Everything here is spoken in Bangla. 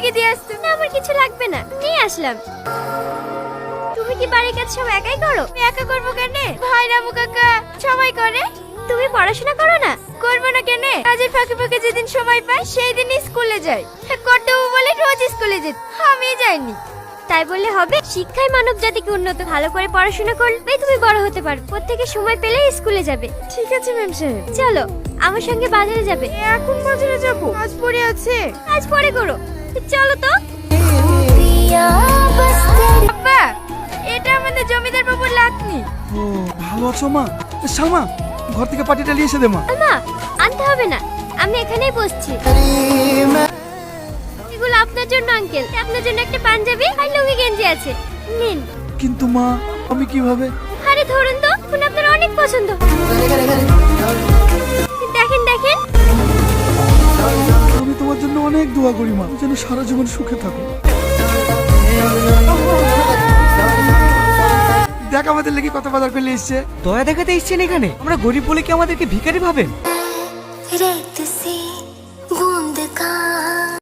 গিয়ে দিয়ে আসতে। না আমার কিছু লাগবে না, নিয়ে আসলাম। তুমি কি বাড়ির কাজ সব একাই করো? আমি একা করবো কেন? ভাই রামু কাকা সবাই করে। তুমি পড়াশোনা করো না? করবো না কেন? কাজের ফাঁকে ফাঁকে যেদিন সময় পাই সেই দিনই স্কুলে যাই। কর্তব্য বলে রোজ স্কুলে যেত, আমি যাইনি। তাই বললে হবে? শিক্ষায় মানব জাতিকে উন্নত। ভালো করে পড়াশোনা করলেই তুমি বড় হতে পারবে। প্রত্যেকে সময় পেলে স্কুলে যাবে। ঠিক আছে ম্যাম সাহেব। চলো আমার সঙ্গে বাজারে যাবে। এখন বাজারে যাবো? কাজ পড়ে আছে। কাজ পরে করো, চলো তো। আব্বা, এটা আমাদের জমিদার বাবুর লাতনি। ও ভালো আছো মা? সালমা ঘর থেকে পাটিটা নিয়ে এসে দে মা। আলমা আনতে হবে না, আমি এখানেই বসছি। এগুলো আপনার জন্য আঙ্কেল। আপনার জন্য একটা পাঞ্জাবি আর লুঙ্গি গেঞ্জি আছে, নিন। কিন্তু মা আমি কিভাবে? আরে ধরুন তো, এখন আপনার অনেক পছন্দ। দেখেন দেখেন। আমি তোমার জন্য অনেক দোয়া করি মা, যেন সারা জীবন সুখে থাকো। দেখ আমাদের লেগে কত বাজার করলে এসছে। দয়া দেখাতে এসছেন এখানে? আমরা গরিব বলে কি আমাদেরকে ভিখারি ভাবেন? रेत सी बूंद का